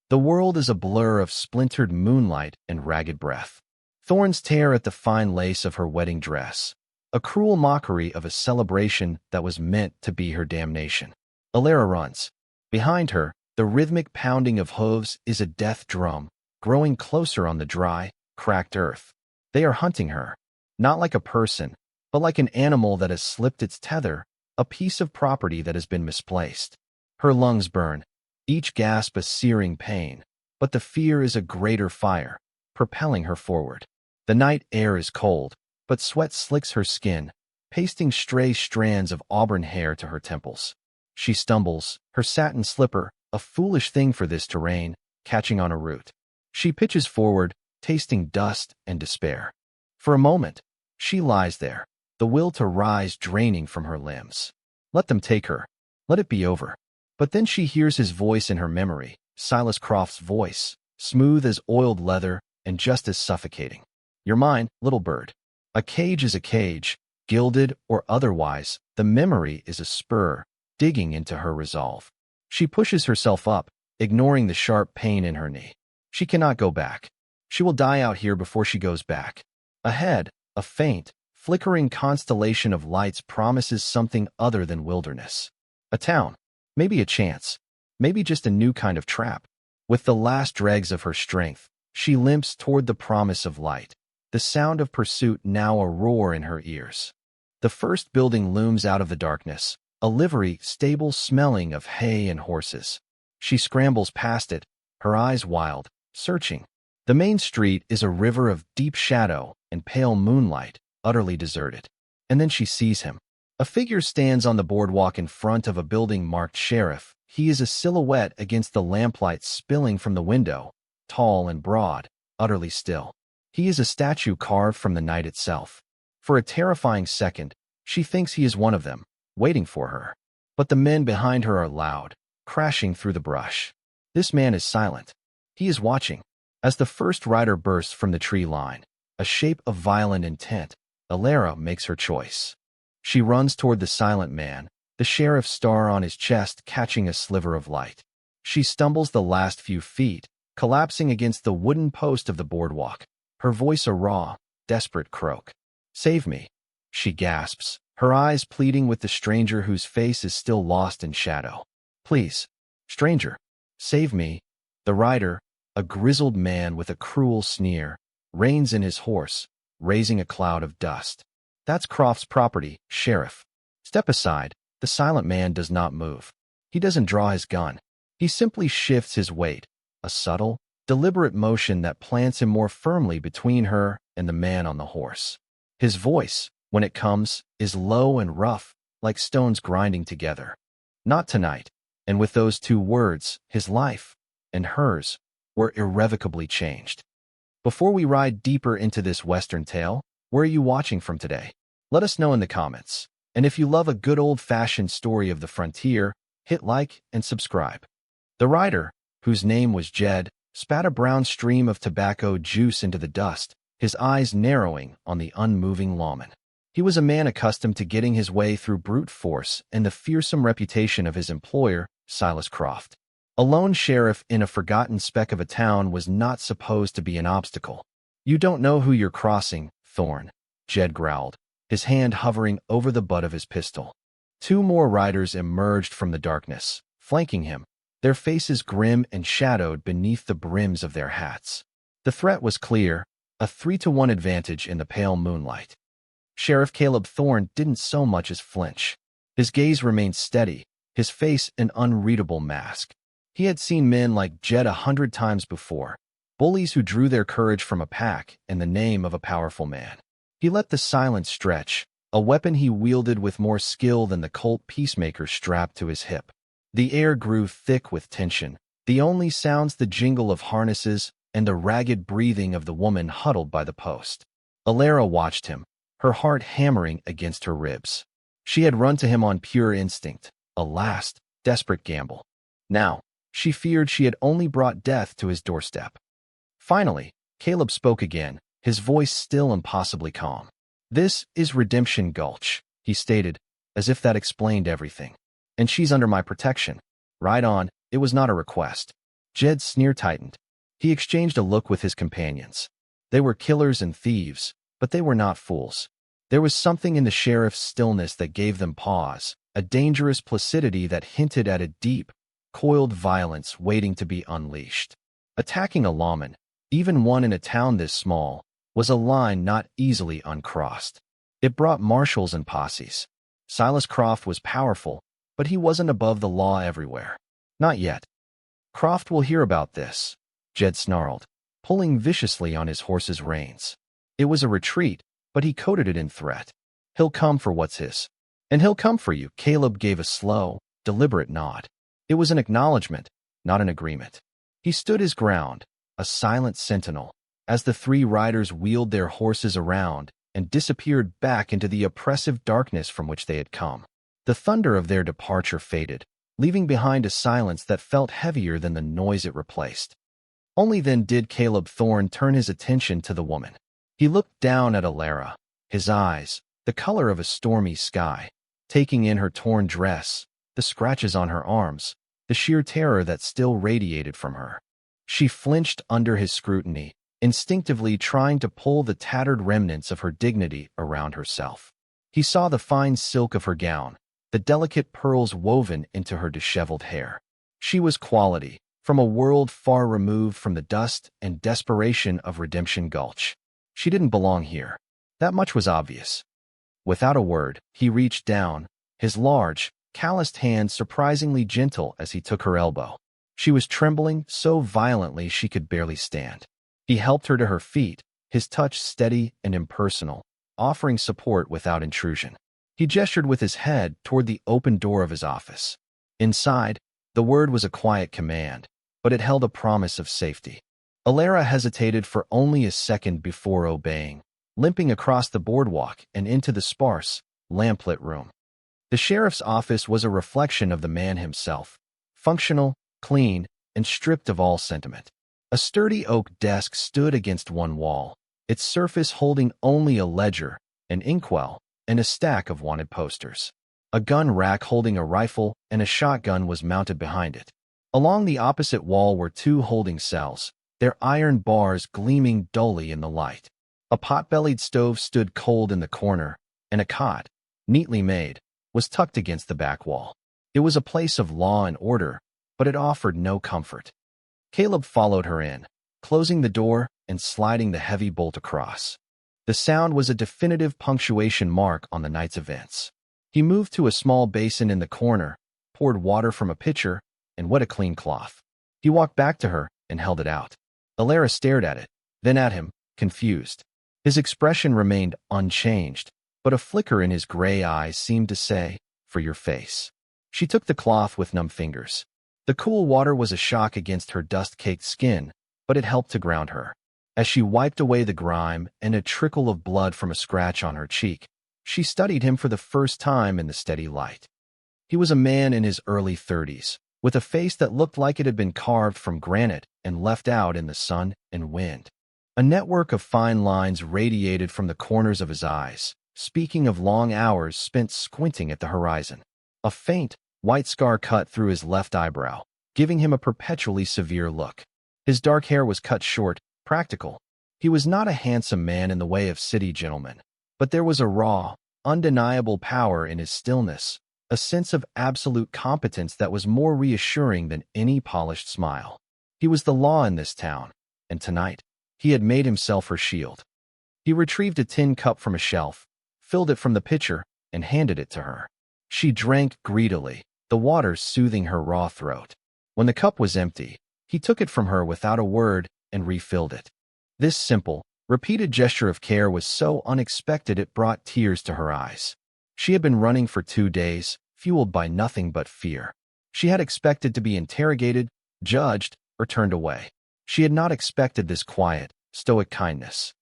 The world is a blur of splintered moonlight and ragged breath. Thorns tear at the fine lace of her wedding dress, a cruel mockery of a celebration that was meant to be her damnation. Alara runs. Behind her, the rhythmic pounding of hooves is a death drum, growing closer on the dry, cracked earth. They are hunting her, not like a person, but like an animal that has slipped its tether, a piece of property that has been misplaced. Her lungs burn, each gasp a searing pain, but the fear is a greater fire, propelling her forward. The night air is cold, but sweat slicks her skin, pasting stray strands of auburn hair to her temples. She stumbles, her satin slipper, a foolish thing for this terrain, catching on a root. She pitches forward, tasting dust and despair. For a moment, she lies there, the will to rise draining from her limbs. Let them take her. Let it be over. But then she hears his voice in her memory, Silas Croft's voice, smooth as oiled leather and just as suffocating. You're mine, little bird. A cage is a cage, gilded or otherwise. The memory is a spur, digging into her resolve. She pushes herself up, ignoring the sharp pain in her knee. She cannot go back. She will die out here before she goes back. Ahead, a faint, flickering constellation of lights promises something other than wilderness. A town. Maybe a chance. Maybe just a new kind of trap. With the last dregs of her strength, she limps toward the promise of light, the sound of pursuit now a roar in her ears. The first building looms out of the darkness, a livery stable smelling of hay and horses. She scrambles past it, her eyes wild, searching. The main street is a river of deep shadow and pale moonlight, utterly deserted. And then she sees him. A figure stands on the boardwalk in front of a building marked Sheriff. He is a silhouette against the lamplight spilling from the window, tall and broad, utterly still. He is a statue carved from the night itself. For a terrifying second, she thinks he is one of them, waiting for her. But the men behind her are loud, crashing through the brush. This man is silent. He is watching. As the first rider bursts from the tree line, a shape of violent intent, Alara makes her choice. She runs toward the silent man, the sheriff's star on his chest catching a sliver of light. She stumbles the last few feet, collapsing against the wooden post of the boardwalk, her voice a raw, desperate croak. Save me, she gasps, her eyes pleading with the stranger whose face is still lost in shadow. Please, stranger, save me. The rider, a grizzled man with a cruel sneer, reins in his horse, raising a cloud of dust. That's Croft's property, Sheriff. Step aside. The silent man does not move. He doesn't draw his gun. He simply shifts his weight, a subtle, deliberate motion that plants him more firmly between her and the man on the horse. His voice, when it comes, is low and rough, like stones grinding together. Not tonight. And with those two words, his life and hers were irrevocably changed. Before we ride deeper into this Western tale, where are you watching from today? Let us know in the comments. And if you love a good old-fashioned story of the frontier, hit like and subscribe. The rider, whose name was Jed, spat a brown stream of tobacco juice into the dust, his eyes narrowing on the unmoving lawman. He was a man accustomed to getting his way through brute force and the fearsome reputation of his employer, Silas Croft. A lone sheriff in a forgotten speck of a town was not supposed to be an obstacle. You don't know who you're crossing, Thorn, Jed growled, his hand hovering over the butt of his pistol. Two more riders emerged from the darkness, flanking him, their faces grim and shadowed beneath the brims of their hats. The threat was clear, a 3-to-1 advantage in the pale moonlight. Sheriff Caleb Thorne didn't so much as flinch. His gaze remained steady, his face an unreadable mask. He had seen men like Jed 100 times before, bullies who drew their courage from a pack and the name of a powerful man. He let the silence stretch, a weapon he wielded with more skill than the Colt peacemaker strapped to his hip. The air grew thick with tension, the only sounds the jingle of harnesses and the ragged breathing of the woman huddled by the post. Alara watched him, her heart hammering against her ribs. She had run to him on pure instinct, a last, desperate gamble. Now, she feared she had only brought death to his doorstep. Finally, Caleb spoke again, his voice still impossibly calm. "This is Redemption Gulch," he stated, as if that explained everything. "And she's under my protection." Right on, it was not a request. Jed's sneer tightened. He exchanged a look with his companions. They were killers and thieves, but they were not fools. There was something in the sheriff's stillness that gave them pause, a dangerous placidity that hinted at a deep, coiled violence waiting to be unleashed. Attacking a lawman, even one in a town this small, was a line not easily uncrossed. It brought marshals and posses. Silas Croft was powerful, but he wasn't above the law everywhere. Not yet. Croft will hear about this, Jed snarled, pulling viciously on his horse's reins. It was a retreat, but he coded it in threat. He'll come for what's his. And he'll come for you. Caleb gave a slow, deliberate nod. It was an acknowledgement, not an agreement. He stood his ground, a silent sentinel, as the three riders wheeled their horses around and disappeared back into the oppressive darkness from which they had come. The thunder of their departure faded, leaving behind a silence that felt heavier than the noise it replaced. Only then did Caleb Thorne turn his attention to the woman. He looked down at Alara, his eyes, the color of a stormy sky, taking in her torn dress, the scratches on her arms, the sheer terror that still radiated from her. She flinched under his scrutiny, instinctively trying to pull the tattered remnants of her dignity around herself. He saw the fine silk of her gown, the delicate pearls woven into her disheveled hair. She was quality, from a world far removed from the dust and desperation of Redemption Gulch. She didn't belong here. That much was obvious. Without a word, he reached down, his large, calloused hand surprisingly gentle as he took her elbow. She was trembling so violently she could barely stand. He helped her to her feet, his touch steady and impersonal, offering support without intrusion. He gestured with his head toward the open door of his office. Inside, the word was a quiet command, but it held a promise of safety. Alara hesitated for only a second before obeying, limping across the boardwalk and into the sparse, lamplit room. The sheriff's office was a reflection of the man himself, functional, clean, and stripped of all sentiment. A sturdy oak desk stood against one wall, its surface holding only a ledger, an inkwell, and a stack of wanted posters. A gun rack holding a rifle and a shotgun was mounted behind it. Along the opposite wall were two holding cells, their iron bars gleaming dully in the light. A pot-bellied stove stood cold in the corner, and a cot, neatly made, was tucked against the back wall. It was a place of law and order, but it offered no comfort. Caleb followed her in, closing the door and sliding the heavy bolt across. The sound was a definitive punctuation mark on the night's events. He moved to a small basin in the corner, poured water from a pitcher, and wet a clean cloth. He walked back to her and held it out. Alara stared at it, then at him, confused. His expression remained unchanged, but a flicker in his gray eyes seemed to say, "For your face." She took the cloth with numb fingers. The cool water was a shock against her dust-caked skin, but it helped to ground her. As she wiped away the grime and a trickle of blood from a scratch on her cheek, she studied him for the first time in the steady light. He was a man in his early 30s, with a face that looked like it had been carved from granite and left out in the sun and wind. A network of fine lines radiated from the corners of his eyes, speaking of long hours spent squinting at the horizon. A faint, white scar cut through his left eyebrow, giving him a perpetually severe look. His dark hair was cut short, practical. He was not a handsome man in the way of city gentlemen, but there was a raw, undeniable power in his stillness, a sense of absolute competence that was more reassuring than any polished smile. He was the law in this town, and tonight, he had made himself her shield. He retrieved a tin cup from a shelf, filled it from the pitcher, and handed it to her. She drank greedily, the water soothing her raw throat. When the cup was empty, he took it from her without a word and refilled it. This simple, repeated gesture of care was so unexpected it brought tears to her eyes. She had been running for 2 days, fueled by nothing but fear. She had expected to be interrogated, judged, or turned away. She had not expected this quiet, stoic kindness.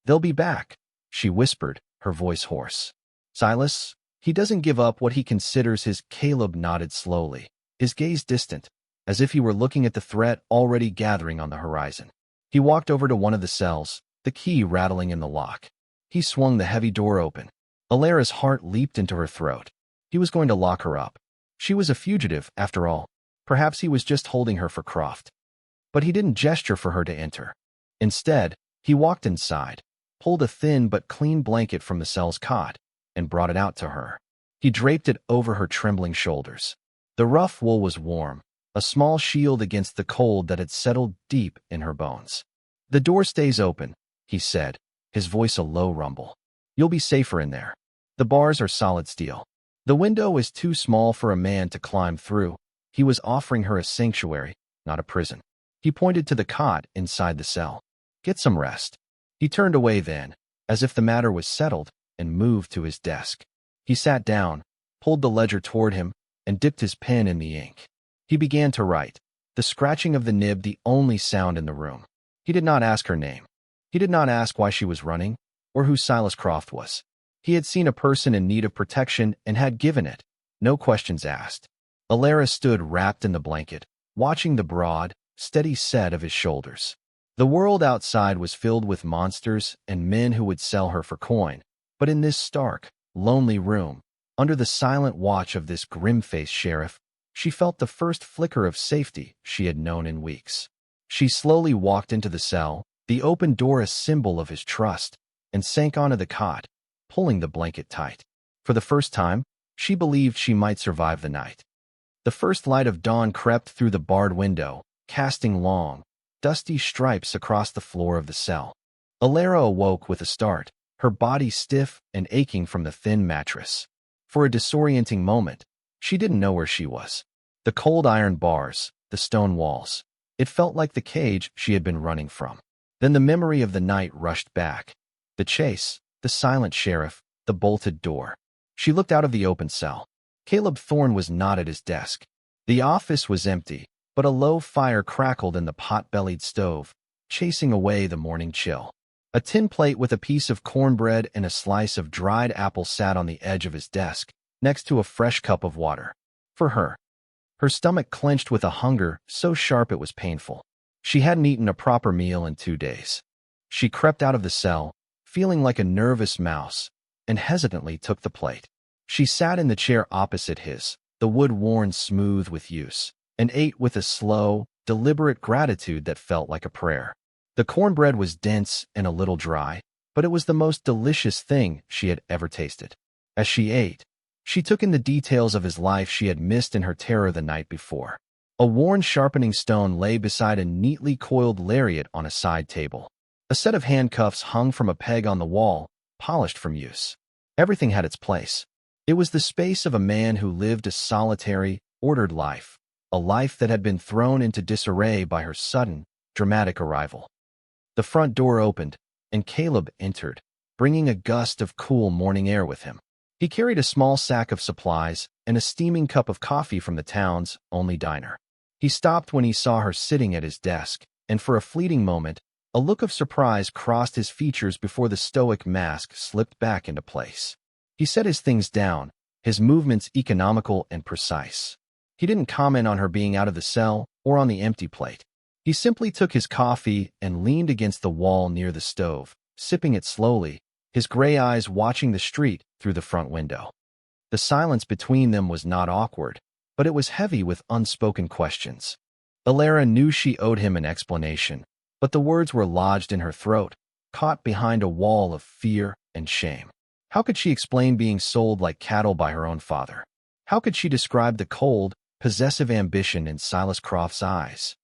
"They'll be back," she whispered, her voice hoarse. "Silas, he doesn't give up what he considers his." Caleb nodded slowly, his gaze distant, as if he were looking at the threat already gathering on the horizon. He walked over to one of the cells, the key rattling in the lock. He swung the heavy door open. Alara's heart leaped into her throat. He was going to lock her up. She was a fugitive, after all. Perhaps he was just holding her for Croft. but he didn't gesture for her to enter. Instead, he walked inside, pulled a thin but clean blanket from the cell's cot, and brought it out to her. He draped it over her trembling shoulders. The rough wool was warm, a small shield against the cold that had settled deep in her bones. "The door stays open," he said, his voice a low rumble. "You'll be safer in there. The bars are solid steel. The window is too small for a man to climb through." He was offering her a sanctuary, not a prison. He pointed to the cot inside the cell. "Get some rest." He turned away then, as if the matter was settled, and moved to his desk. He sat down, pulled the ledger toward him, and dipped his pen in the ink. He began to write, the scratching of the nib the only sound in the room. He did not ask her name. He did not ask why she was running, or who Silas Croft was. He had seen a person in need of protection and had given it, no questions asked. Alara stood wrapped in the blanket, watching the broad, steady set of his shoulders. The world outside was filled with monsters and men who would sell her for coin, but in this stark, lonely room, under the silent watch of this grim-faced sheriff, she felt the first flicker of safety she had known in weeks. She slowly walked into the cell, the open door a symbol of his trust, and sank onto the cot, pulling the blanket tight. For the first time, she believed she might survive the night. The first light of dawn crept through the barred window, casting long, dusty stripes across the floor of the cell. Alara awoke with a start, her body stiff and aching from the thin mattress. For a disorienting moment, she didn't know where she was. The cold iron bars, the stone walls. It felt like the cage she had been running from. Then the memory of the night rushed back. The chase, the silent sheriff, the bolted door. She looked out of the open cell. Caleb Thorne was not at his desk. The office was empty, but a low fire crackled in the pot-bellied stove, chasing away the morning chill. A tin plate with a piece of cornbread and a slice of dried apple sat on the edge of his desk, next to a fresh cup of water. For her. Her stomach clenched with a hunger so sharp it was painful. She hadn't eaten a proper meal in 2 days. She crept out of the cell, feeling like a nervous mouse, and hesitantly took the plate. She sat in the chair opposite his, the wood worn smooth with use, and ate with a slow, deliberate gratitude that felt like a prayer. The cornbread was dense and a little dry, but it was the most delicious thing she had ever tasted. As she ate, she took in the details of his life she had missed in her terror the night before. A worn sharpening stone lay beside a neatly coiled lariat on a side table. A set of handcuffs hung from a peg on the wall, polished from use. Everything had its place. It was the space of a man who lived a solitary, ordered life, a life that had been thrown into disarray by her sudden, dramatic arrival. The front door opened, and Caleb entered, bringing a gust of cool morning air with him. He carried a small sack of supplies and a steaming cup of coffee from the town's only diner. He stopped when he saw her sitting at his desk, and for a fleeting moment, a look of surprise crossed his features before the stoic mask slipped back into place. He set his things down, his movements economical and precise. He didn't comment on her being out of the cell or on the empty plate. He simply took his coffee and leaned against the wall near the stove, sipping it slowly, his gray eyes watching the street through the front window. The silence between them was not awkward, but it was heavy with unspoken questions. Alara knew she owed him an explanation, but the words were lodged in her throat, caught behind a wall of fear and shame. How could she explain being sold like cattle by her own father? How could she describe the cold, possessive ambition in Silas Croft's eyes?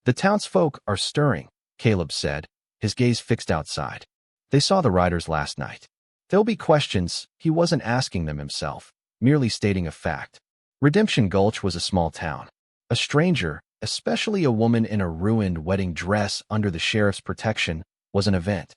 "The townsfolk are stirring," Caleb said, his gaze fixed outside. "They saw the riders last night. There'll be questions." He wasn't asking them himself, merely stating a fact. Redemption Gulch was a small town. A stranger, especially a woman in a ruined wedding dress under the sheriff's protection, was an event.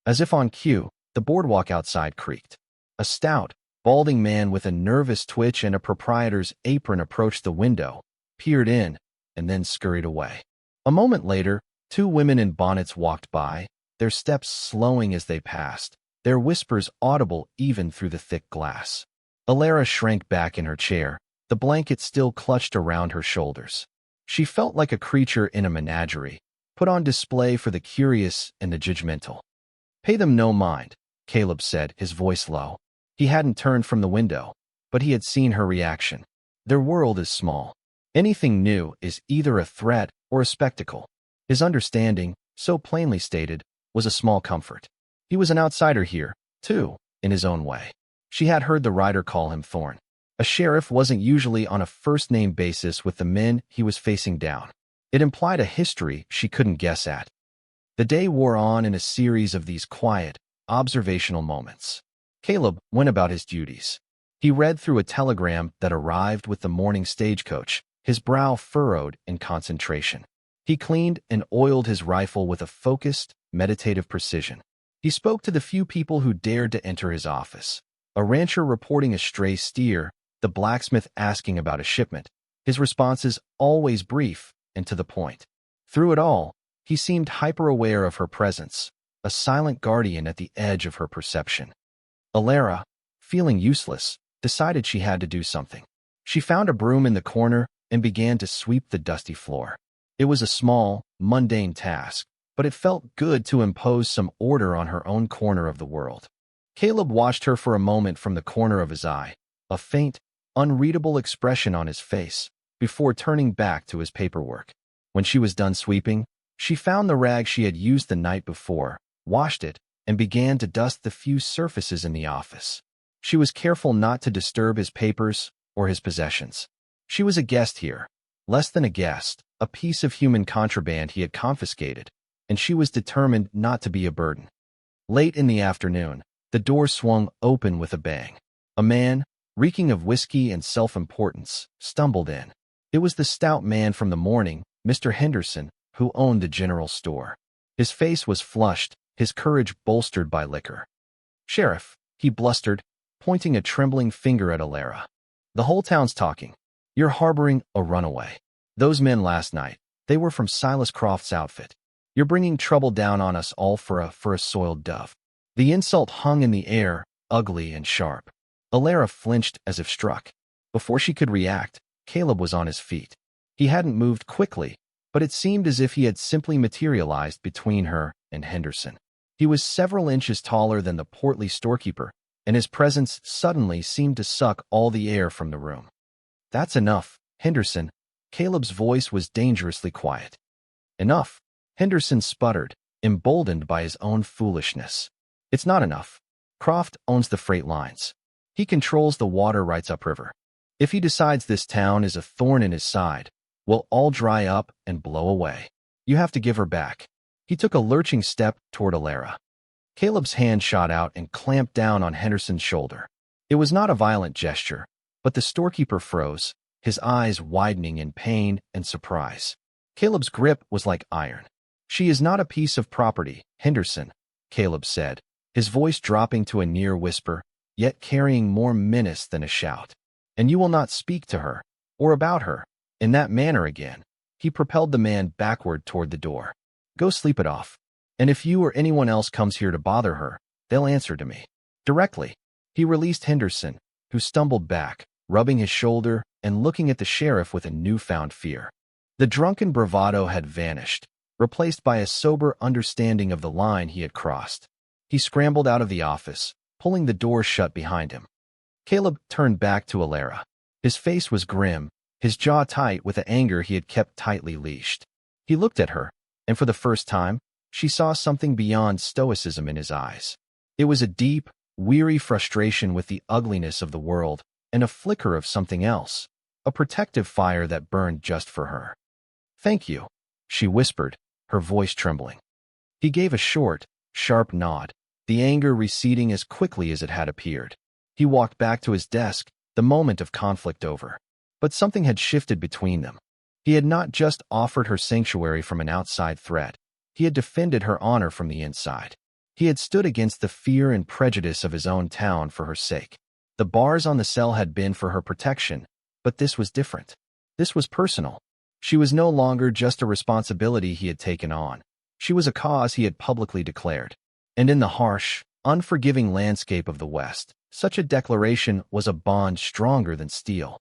As if on cue, the boardwalk outside creaked. A stout, balding man with a nervous twitch and a proprietor's apron approached the window, peered in, and then scurried away. A moment later, 2 women in bonnets walked by, their steps slowing as they passed, their whispers audible even through the thick glass. Alara shrank back in her chair, the blanket still clutched around her shoulders. She felt like a creature in a menagerie, put on display for the curious and the judgmental. "Pay them no mind," Caleb said, his voice low. He hadn't turned from the window, but he had seen her reaction. Their world is small. Anything new is either a threat or a spectacle. His understanding, so plainly stated, was a small comfort. He was an outsider here, too, in his own way. She had heard the rider call him Thorn. A sheriff wasn't usually on a first-name basis with the men he was facing down. It implied a history she couldn't guess at. The day wore on in a series of these quiet, observational moments. Caleb went about his duties. He read through a telegram that arrived with the morning stagecoach, his brow furrowed in concentration. He cleaned and oiled his rifle with a focused, meditative precision. He spoke to the few people who dared to enter his office. A rancher reporting a stray steer, the blacksmith asking about a shipment, his responses always brief and to the point. Through it all, he seemed hyper-aware of her presence, a silent guardian at the edge of her perception. Alara, feeling useless, decided she had to do something. She found a broom in the corner and began to sweep the dusty floor. It was a small, mundane task, but it felt good to impose some order on her own corner of the world. Caleb watched her for a moment from the corner of his eye, a faint, unreadable expression on his face, before turning back to his paperwork. When she was done sweeping, she found the rag she had used the night before, washed it, and began to dust the few surfaces in the office. She was careful not to disturb his papers or his possessions. She was a guest here, less than a guest, a piece of human contraband he had confiscated, and she was determined not to be a burden. Late in the afternoon, the door swung open with a bang. A man, reeking of whiskey and self-importance, stumbled in. It was the stout man from the morning, Mr. Henderson, who owned the general store. His face was flushed, his courage bolstered by liquor. "Sheriff," he blustered, pointing a trembling finger at Alara. "The whole town's talking. You're harboring a runaway. Those men last night, they were from Silas Croft's outfit. You're bringing trouble down on us all for a soiled dove." The insult hung in the air, ugly and sharp. Alara flinched as if struck. Before she could react, Caleb was on his feet. He hadn't moved quickly, but it seemed as if he had simply materialized between her and Henderson. He was several inches taller than the portly storekeeper, and his presence suddenly seemed to suck all the air from the room. "That's enough, Henderson." Caleb's voice was dangerously quiet. "Enough," Henderson sputtered, emboldened by his own foolishness. "It's not enough. Croft owns the freight lines. He controls the water rights upriver. If he decides this town is a thorn in his side, we'll all dry up and blow away. You have to give her back." He took a lurching step toward Alara. Caleb's hand shot out and clamped down on Henderson's shoulder. It was not a violent gesture, but the storekeeper froze, his eyes widening in pain and surprise. Caleb's grip was like iron. "She is not a piece of property, Henderson," Caleb said, his voice dropping to a near whisper, yet carrying more menace than a shout. "And you will not speak to her, or about her, in that manner again." He propelled the man backward toward the door. "Go sleep it off. And if you or anyone else comes here to bother her, they'll answer to me. Directly." He released Henderson, who stumbled back, rubbing his shoulder and looking at the sheriff with a newfound fear. The drunken bravado had vanished, replaced by a sober understanding of the line he had crossed. He scrambled out of the office, pulling the door shut behind him. Caleb turned back to Alara. His face was grim, his jaw tight with the anger he had kept tightly leashed. He looked at her, and for the first time, she saw something beyond stoicism in his eyes. It was a deep, weary frustration with the ugliness of the world and a flicker of something else, a protective fire that burned just for her. "Thank you," she whispered, her voice trembling. He gave a short, sharp nod, the anger receding as quickly as it had appeared. He walked back to his desk, the moment of conflict over. But something had shifted between them. He had not just offered her sanctuary from an outside threat. He had defended her honor from the inside. He had stood against the fear and prejudice of his own town for her sake. The bars on the cell had been for her protection, but this was different. This was personal. She was no longer just a responsibility he had taken on. She was a cause he had publicly declared. And in the harsh, unforgiving landscape of the West, such a declaration was a bond stronger than steel.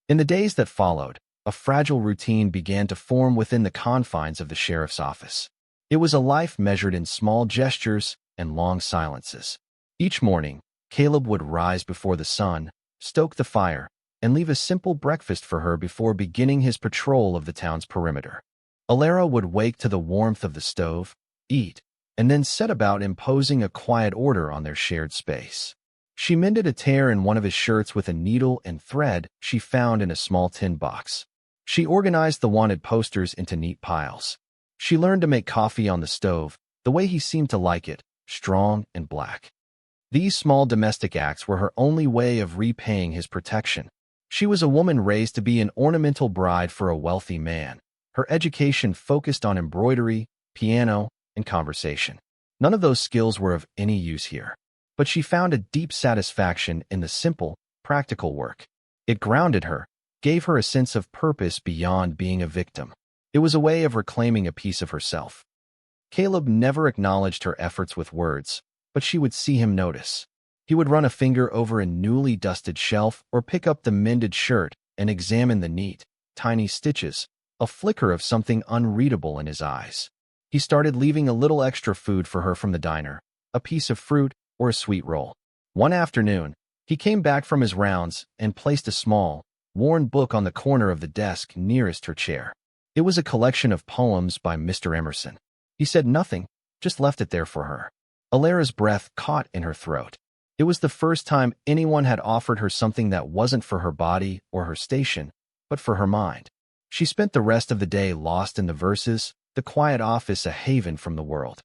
In the days that followed, a fragile routine began to form within the confines of the sheriff's office. It was a life measured in small gestures and long silences. Each morning, Caleb would rise before the sun, stoke the fire, and leave a simple breakfast for her before beginning his patrol of the town's perimeter. Alara would wake to the warmth of the stove, eat, and then set about imposing a quiet order on their shared space. She mended a tear in one of his shirts with a needle and thread she found in a small tin box. She organized the wanted posters into neat piles. She learned to make coffee on the stove, the way he seemed to like it, strong and black. These small domestic acts were her only way of repaying his protection. She was a woman raised to be an ornamental bride for a wealthy man. Her education focused on embroidery, piano, and conversation. None of those skills were of any use here. But she found a deep satisfaction in the simple, practical work. It grounded her, gave her a sense of purpose beyond being a victim. It was a way of reclaiming a piece of herself. Caleb never acknowledged her efforts with words, but she would see him notice. He would run a finger over a newly dusted shelf or pick up the mended shirt and examine the neat, tiny stitches, a flicker of something unreadable in his eyes. He started leaving a little extra food for her from the diner, a piece of fruit or a sweet roll. One afternoon, he came back from his rounds and placed a small, worn book on the corner of the desk nearest her chair. It was a collection of poems by Mr. Emerson. He said nothing, just left it there for her. Alara's breath caught in her throat. It was the first time anyone had offered her something that wasn't for her body or her station, but for her mind. She spent the rest of the day lost in the verses, the quiet office a haven from the world.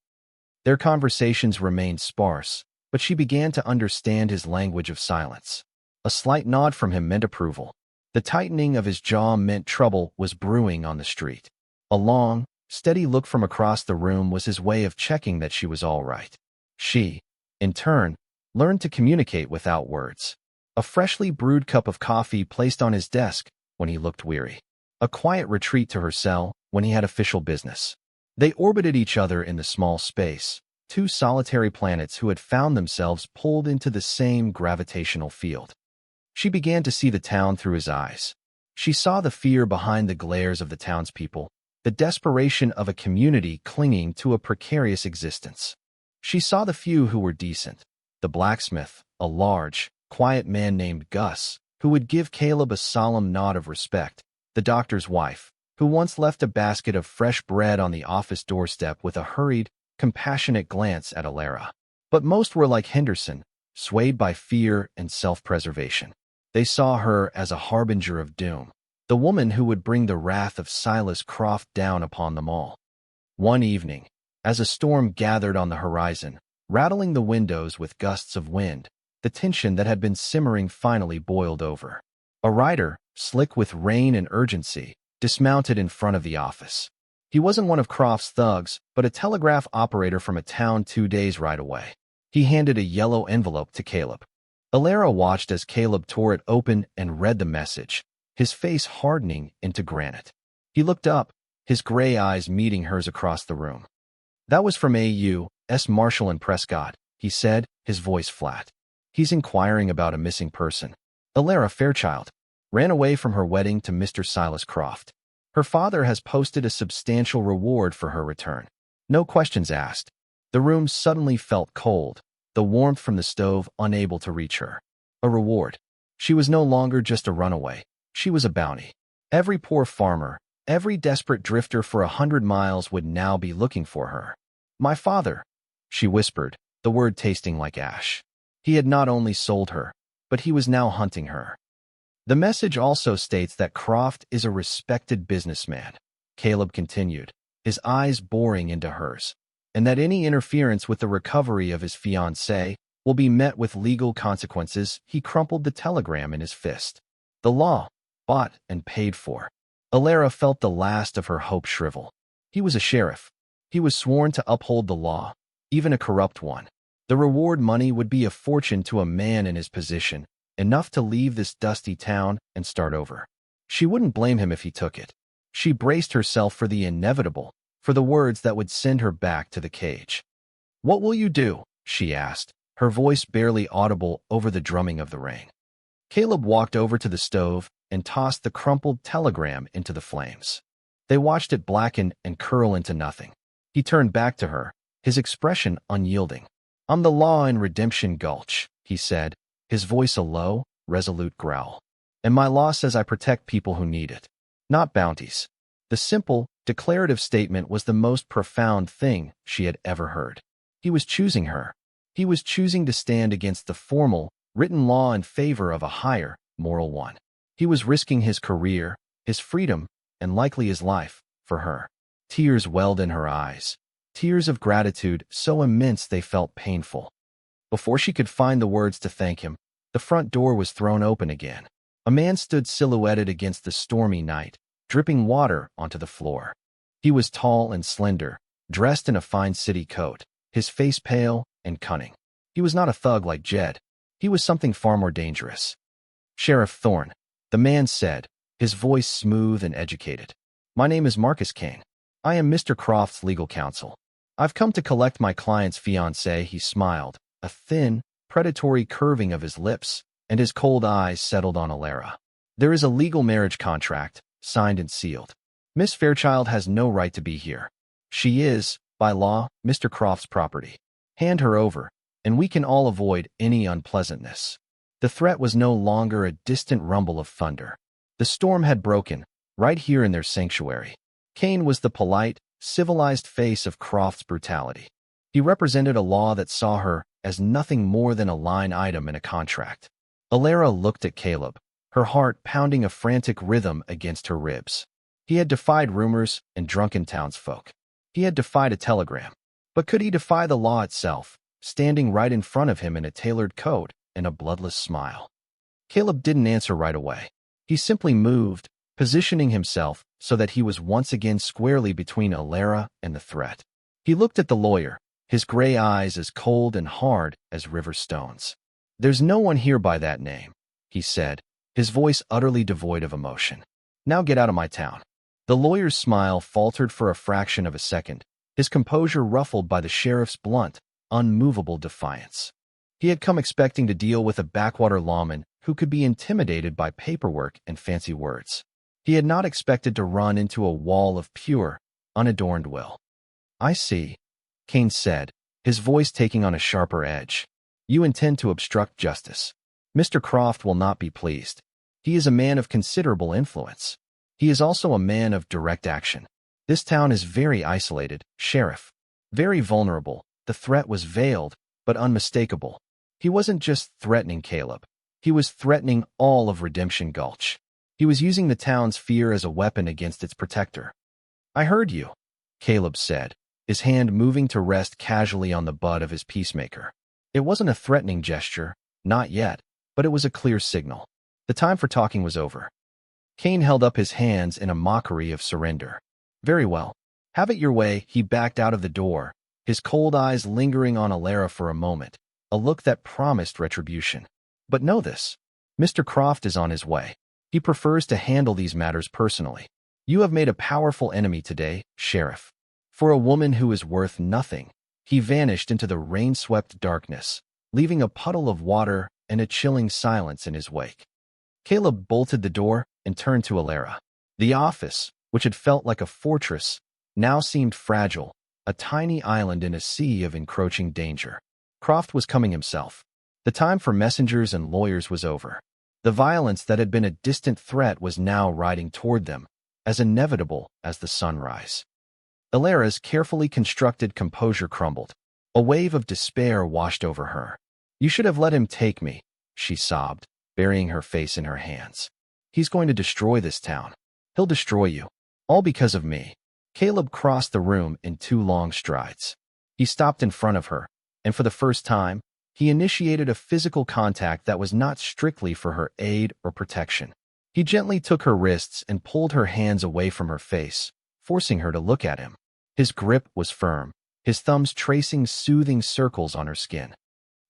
Their conversations remained sparse, but she began to understand his language of silence. A slight nod from him meant approval. The tightening of his jaw meant trouble was brewing on the street. A long, steady look from across the room was his way of checking that she was all right. She, in turn, learned to communicate without words. A freshly brewed cup of coffee placed on his desk when he looked weary. A quiet retreat to her cell when he had official business. They orbited each other in the small space, two solitary planets who had found themselves pulled into the same gravitational field. She began to see the town through his eyes. She saw the fear behind the glares of the townspeople, the desperation of a community clinging to a precarious existence. She saw the few who were decent. The blacksmith, a large, quiet man named Gus, who would give Caleb a solemn nod of respect. The doctor's wife, who once left a basket of fresh bread on the office doorstep with a hurried, compassionate glance at Alara. But most were like Henderson, swayed by fear and self-preservation. They saw her as a harbinger of doom, the woman who would bring the wrath of Silas Croft down upon them all. One evening, as a storm gathered on the horizon, rattling the windows with gusts of wind, the tension that had been simmering finally boiled over. A rider, slick with rain and urgency, dismounted in front of the office. He wasn't one of Croft's thugs, but a telegraph operator from a town 2 days' ride away. He handed a yellow envelope to Caleb. Alara watched as Caleb tore it open and read the message, his face hardening into granite. He looked up, his gray eyes meeting hers across the room. "That was from A.U.S. Marshall and Prescott," he said, his voice flat. "He's inquiring about a missing person. Alara Fairchild ran away from her wedding to Mr. Silas Croft. Her father has posted a substantial reward for her return. No questions asked." The room suddenly felt cold, the warmth from the stove unable to reach her. A reward. She was no longer just a runaway. She was a bounty. Every poor farmer, every desperate drifter for 100 miles would now be looking for her. "My father," she whispered, the word tasting like ash. He had not only sold her, but he was now hunting her. The message also states that Croft is a respected businessman, Caleb continued, his eyes boring into hers, and that any interference with the recovery of his fiancée will be met with legal consequences. He crumpled the telegram in his fist. The law, bought and paid for. Alara felt the last of her hope shrivel. He was a sheriff. He was sworn to uphold the law, even a corrupt one. The reward money would be a fortune to a man in his position, enough to leave this dusty town and start over. She wouldn't blame him if he took it. She braced herself for the inevitable, for the words that would send her back to the cage. "What will you do?" she asked, her voice barely audible over the drumming of the rain. Caleb walked over to the stove and tossed the crumpled telegram into the flames. They watched it blacken and curl into nothing. He turned back to her, his expression unyielding. "I'm the law in Redemption Gulch," he said, his voice a low, resolute growl. "And my law says I protect people who need it, not bounties." The simple, declarative statement was the most profound thing she had ever heard. He was choosing her. He was choosing to stand against the formal, written law in favor of a higher, moral one. He was risking his career, his freedom, and likely his life, for her. Tears welled in her eyes. Tears of gratitude so immense they felt painful. Before she could find the words to thank him, the front door was thrown open again. A man stood silhouetted against the stormy night, dripping water onto the floor. He was tall and slender, dressed in a fine city coat, his face pale and cunning. He was not a thug like Jed. He was something far more dangerous. "Sheriff Thorne," the man said, his voice smooth and educated. "My name is Marcus Kane. I am Mr. Croft's legal counsel. I've come to collect my client's fiancée." He smiled, a thin, predatory curving of his lips, and his cold eyes settled on Alara. "There is a legal marriage contract, signed and sealed. Miss Fairchild has no right to be here. She is, by law, Mr. Croft's property. Hand her over, and we can all avoid any unpleasantness." The threat was no longer a distant rumble of thunder. The storm had broken, right here in their sanctuary. Kane was the polite, civilized face of Croft's brutality. He represented a law that saw her as nothing more than a line item in a contract. Alara looked at Caleb, her heart pounding a frantic rhythm against her ribs. He had defied rumors and drunken townsfolk. He had defied a telegram. But could he defy the law itself, standing right in front of him in a tailored coat and a bloodless smile? Caleb didn't answer right away. He simply moved, positioning himself so that he was once again squarely between Alara and the threat. He looked at the lawyer, his gray eyes as cold and hard as river stones. "There's no one here by that name," he said, his voice utterly devoid of emotion. "Now get out of my town." The lawyer's smile faltered for a fraction of a second, his composure ruffled by the sheriff's blunt, unmovable defiance. He had come expecting to deal with a backwater lawman who could be intimidated by paperwork and fancy words. He had not expected to run into a wall of pure, unadorned will. "I see," Kane said, his voice taking on a sharper edge. "You intend to obstruct justice. Mr. Croft will not be pleased. He is a man of considerable influence. He is also a man of direct action. This town is very isolated, Sheriff. Very vulnerable." The threat was veiled, but unmistakable. He wasn't just threatening Caleb. He was threatening all of Redemption Gulch. He was using the town's fear as a weapon against its protector. "I heard you," Caleb said, his hand moving to rest casually on the butt of his peacemaker. It wasn't a threatening gesture, not yet, but it was a clear signal. The time for talking was over. Kane held up his hands in a mockery of surrender. "Very well. Have it your way." He backed out of the door, his cold eyes lingering on Alara for a moment, a look that promised retribution. "But know this. Mr. Croft is on his way. He prefers to handle these matters personally. You have made a powerful enemy today, Sheriff. For a woman who is worth nothing." He vanished into the rain-swept darkness, leaving a puddle of water and a chilling silence in his wake. Caleb bolted the door and turned to Alara. The office, which had felt like a fortress, now seemed fragile, a tiny island in a sea of encroaching danger. Croft was coming himself. The time for messengers and lawyers was over. The violence that had been a distant threat was now riding toward them, as inevitable as the sunrise. Alara's carefully constructed composure crumbled. A wave of despair washed over her. "You should have let him take me," she sobbed, burying her face in her hands. "He's going to destroy this town. He'll destroy you. All because of me." Caleb crossed the room in 2 long strides. He stopped in front of her, and for the first time, he initiated a physical contact that was not strictly for her aid or protection. He gently took her wrists and pulled her hands away from her face, forcing her to look at him. His grip was firm, his thumbs tracing soothing circles on her skin.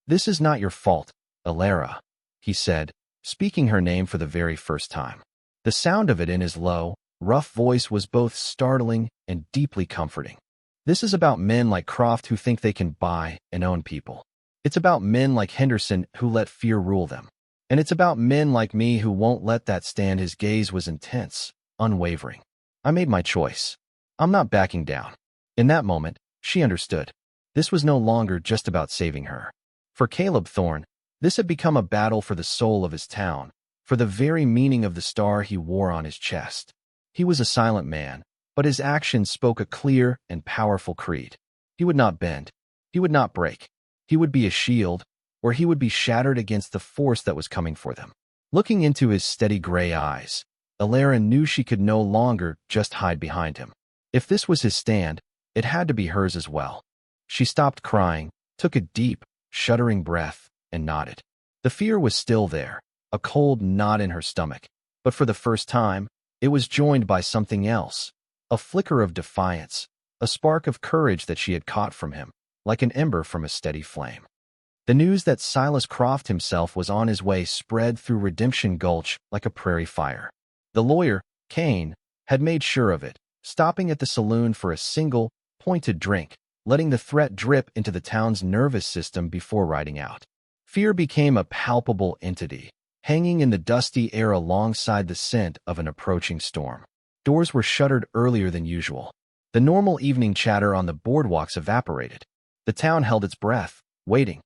"This is not your fault, Alara," he said, speaking her name for the very first time. The sound of it in his low, rough voice was both startling and deeply comforting. "This is about men like Croft who think they can buy and own people. It's about men like Henderson who let fear rule them. And it's about men like me who won't let that stand." His gaze was intense, unwavering. "I made my choice. I'm not backing down." In that moment, she understood. This was no longer just about saving her. For Caleb Thorne, this had become a battle for the soul of his town, for the very meaning of the star he wore on his chest. He was a silent man, but his actions spoke a clear and powerful creed. He would not bend. He would not break. He would be a shield, or he would be shattered against the force that was coming for them. Looking into his steady gray eyes, Alara knew she could no longer just hide behind him. If this was his stand, it had to be hers as well. She stopped crying, took a deep, shuddering breath, and nodded. The fear was still there, a cold knot in her stomach, but for the first time, it was joined by something else, a flicker of defiance, a spark of courage that she had caught from him, like an ember from a steady flame. The news that Silas Croft himself was on his way spread through Redemption Gulch like a prairie fire. The lawyer, Kane, had made sure of it, stopping at the saloon for a single, pointed drink, letting the threat drip into the town's nervous system before riding out. Fear became a palpable entity, hanging in the dusty air alongside the scent of an approaching storm. Doors were shuttered earlier than usual. The normal evening chatter on the boardwalks evaporated. The town held its breath, waiting.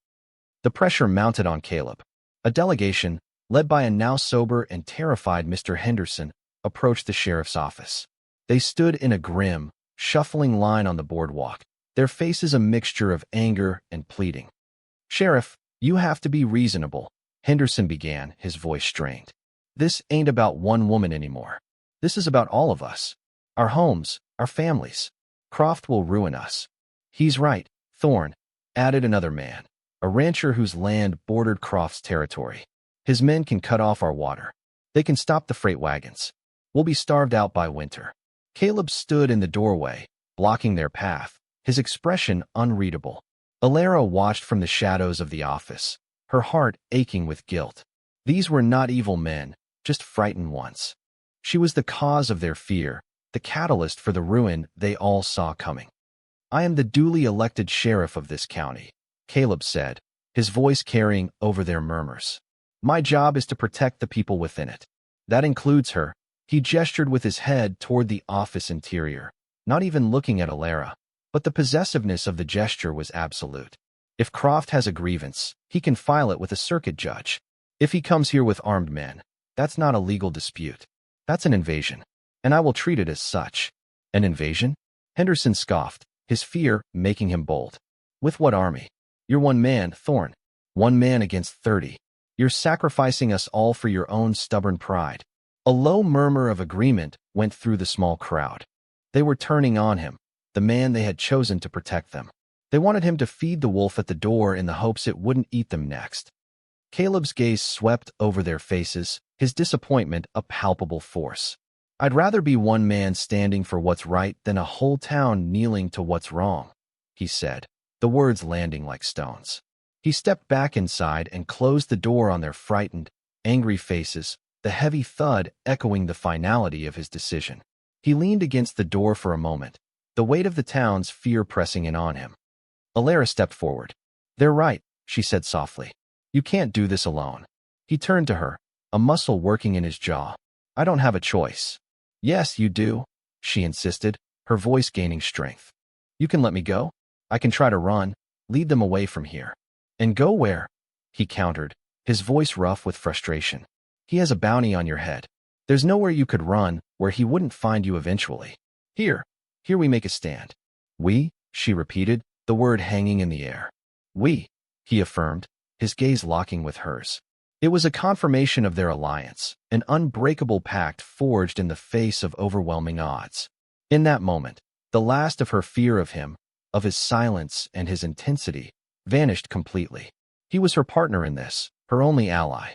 The pressure mounted on Caleb. A delegation, led by a now sober and terrified Mr. Henderson, approached the sheriff's office. They stood in a grim, shuffling line on the boardwalk, their faces a mixture of anger and pleading. "Sheriff, you have to be reasonable," Henderson began, his voice strained. "This ain't about one woman anymore. This is about all of us. Our homes, our families. Croft will ruin us." "He's right," Thorne added another man, a rancher whose land bordered Croft's territory. "His men can cut off our water. They can stop the freight wagons. We'll be starved out by winter." Caleb stood in the doorway, blocking their path, his expression unreadable. Alara watched from the shadows of the office, her heart aching with guilt. These were not evil men, just frightened ones. She was the cause of their fear, the catalyst for the ruin they all saw coming. "I am the duly elected sheriff of this county," Caleb said, his voice carrying over their murmurs. "My job is to protect the people within it. That includes her." He gestured with his head toward the office interior, not even looking at Alara, but the possessiveness of the gesture was absolute. "If Croft has a grievance, he can file it with a circuit judge. If he comes here with armed men, that's not a legal dispute. That's an invasion, and I will treat it as such." "An invasion?" Henderson scoffed, his fear making him bold. "With what army? You're one man, Thorne. One man against 30. You're sacrificing us all for your own stubborn pride." A low murmur of agreement went through the small crowd. They were turning on him, the man they had chosen to protect them. They wanted him to feed the wolf at the door in the hopes it wouldn't eat them next. Caleb's gaze swept over their faces, his disappointment a palpable force. "I'd rather be one man standing for what's right than a whole town kneeling to what's wrong," he said, the words landing like stones. He stepped back inside and closed the door on their frightened, angry faces, the heavy thud echoing the finality of his decision. He leaned against the door for a moment, the weight of the town's fear pressing in on him. Alara stepped forward. "They're right," she said softly. "You can't do this alone." He turned to her, a muscle working in his jaw. "I don't have a choice." "Yes, you do," she insisted, her voice gaining strength. "You can let me go. I can try to run, lead them away from here." "And go where?" he countered, his voice rough with frustration. "He has a bounty on your head. There's nowhere you could run where he wouldn't find you eventually. Here we make a stand." "We?" she repeated, the word hanging in the air. "We," he affirmed, his gaze locking with hers. It was a confirmation of their alliance, an unbreakable pact forged in the face of overwhelming odds. In that moment, the last of her fear of him, of his silence and his intensity, vanished completely. He was her partner in this, her only ally.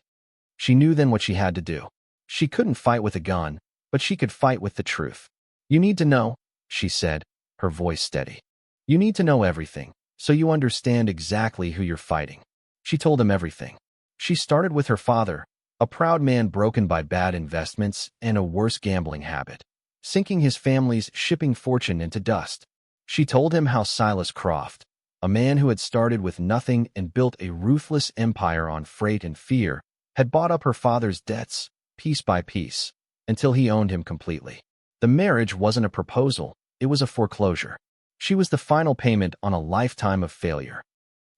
She knew then what she had to do. She couldn't fight with a gun, but she could fight with the truth. "You need to know," she said, her voice steady. "You need to know everything, so you understand exactly who you're fighting." She told him everything. She started with her father, a proud man broken by bad investments and a worse gambling habit, sinking his family's shipping fortune into dust. She told him how Silas Croft, a man who had started with nothing and built a ruthless empire on freight and fear, had bought up her father's debts, piece by piece, until he owned him completely. The marriage wasn't a proposal, it was a foreclosure. She was the final payment on a lifetime of failure.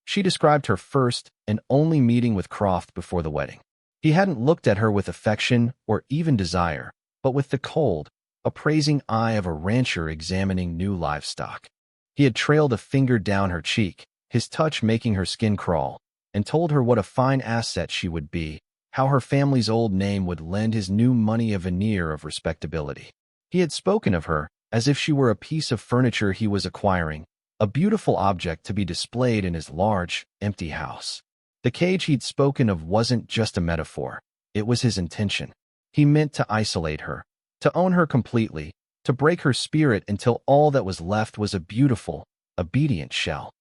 She described her first and only meeting with Croft before the wedding. He hadn't looked at her with affection or even desire, but with the cold, appraising eye of a rancher examining new livestock. He had trailed a finger down her cheek, his touch making her skin crawl, and told her what a fine asset she would be, how her family's old name would lend his new money a veneer of respectability. He had spoken of her as if she were a piece of furniture he was acquiring, a beautiful object to be displayed in his large, empty house. The cage he'd spoken of wasn't just a metaphor. It was his intention. He meant to isolate her, to own her completely, to break her spirit until all that was left was a beautiful, obedient shell.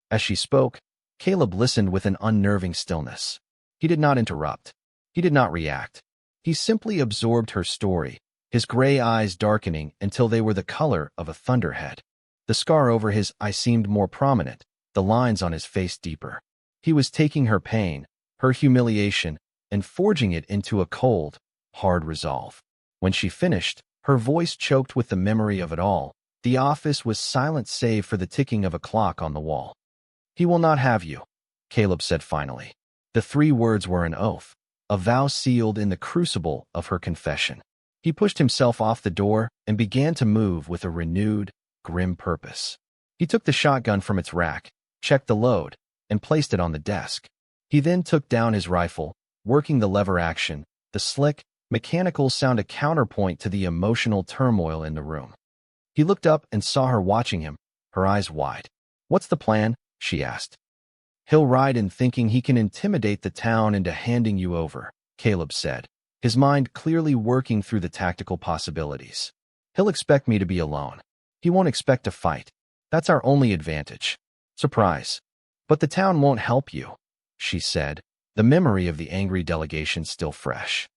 As she spoke, Caleb listened with an unnerving stillness. He did not interrupt. He did not react. He simply absorbed her story, his gray eyes darkening until they were the color of a thunderhead. The scar over his eye seemed more prominent, the lines on his face deeper. He was taking her pain, her humiliation, and forging it into a cold, hard resolve. When she finished, her voice choked with the memory of it all. The office was silent save for the ticking of a clock on the wall. "He will not have you," Caleb said finally. The 3 words were an oath, a vow sealed in the crucible of her confession. He pushed himself off the door and began to move with a renewed, grim purpose. He took the shotgun from its rack, checked the load, and placed it on the desk. He then took down his rifle, working the lever action, the slick, mechanical sound a counterpoint to the emotional turmoil in the room. He looked up and saw her watching him, her eyes wide. "What's the plan?" she asked. "He'll ride in thinking he can intimidate the town into handing you over," Caleb said, his mind clearly working through the tactical possibilities. "He'll expect me to be alone. He won't expect to fight. That's our only advantage. Surprise. But the town won't help you," she said, the memory of the angry delegation still fresh.